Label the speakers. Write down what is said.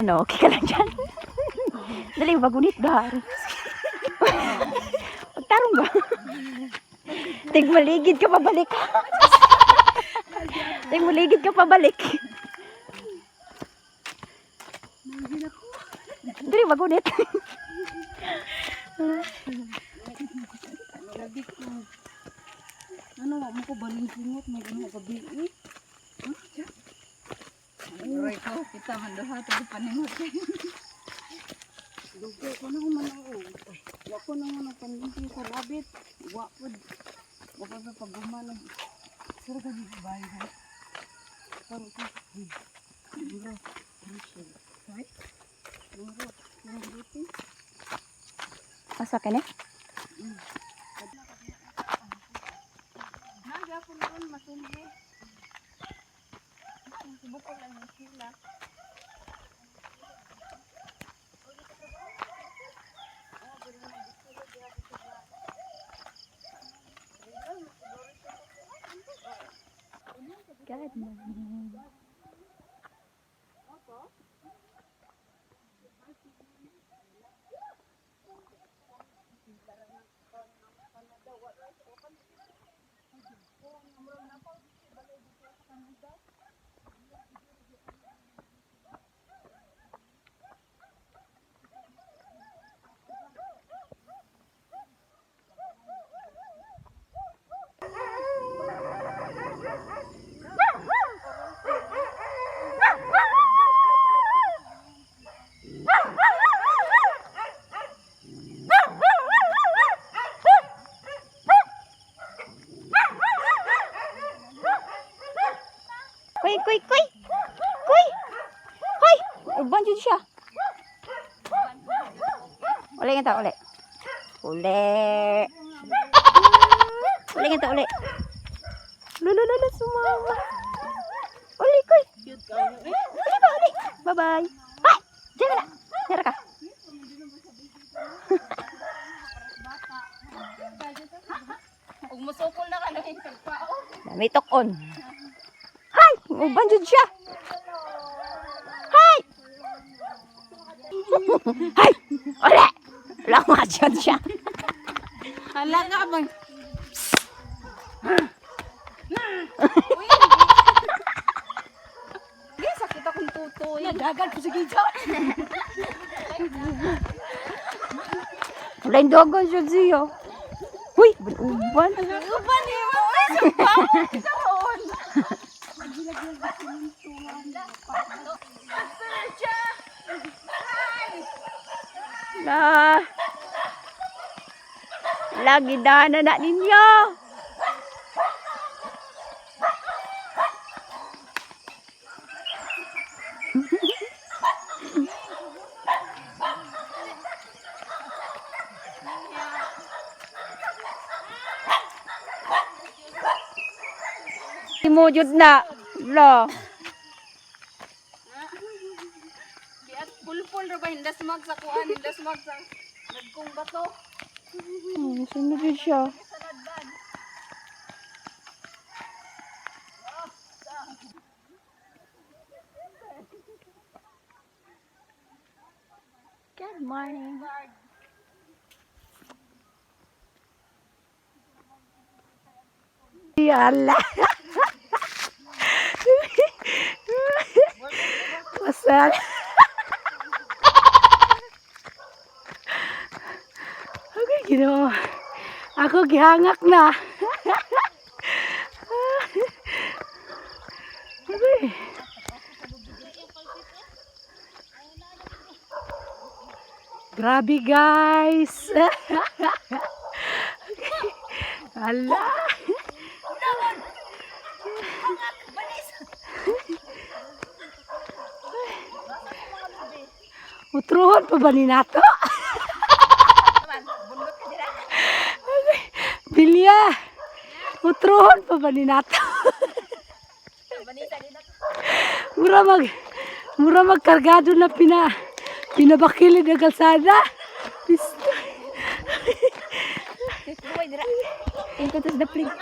Speaker 1: No, okay ka lang dyan. Dali, magunit gar. Pagtarong ba? Tigmaligid ka pabalik. Tigmaligid ka pabalik. Dali, magunit.
Speaker 2: Ano mo ko baling-singot mo gano gabi eh. Aray ko kita mandoha to panimot. Dugo ko na man ako. Wa ko na man panimot sa labit. Wa pod. Wa pa paguman. Sir ka di bayo. Paro ko. Duro. Right? Duro. Duro.
Speaker 1: Asa ka na?
Speaker 2: Nagapon ron masumbo. Subok lang ni sila.
Speaker 1: God morning. Kuy! Kuy! Hoy! Uban dyan siya. Uli nga ta, uli. Uli nga ta, uli. Lulululu, sumama. Uli, kuy. Uli ba, uli. Bye-bye. Ay! Diyan ka na. Diyan ka.
Speaker 2: Ug musukol na ka ng pagpao.
Speaker 1: May tok-on. Hay! Uban dyan siya. Hay! Hay! Uli! Lama dyan siya.
Speaker 2: Hala nga bang. Uy, sakit akong tutoy.
Speaker 1: Nadagan ko sige dyan. Wala yung dogon siya siya. Uy! Uban.
Speaker 2: Uban ni mo. Uy, sabaw. Karoon.
Speaker 1: Na. Lagi dana na ninyo. Imujud na. Lo.
Speaker 2: Giat pulpul ra ba hindas mag sa kuan, hindas mag sa nagkong bato.
Speaker 1: Sunod yun siya. Good morning. Yala. Pasal. Okay, gino. Ako gihangak na. Okay. Grabe guys. Hala. Utruhon pa ba ni nato? Bilya. Utruhon pa ba ni nato? Mura magkargado na pinabakilid ang kalsada. Pisto. Tingko tas daplig.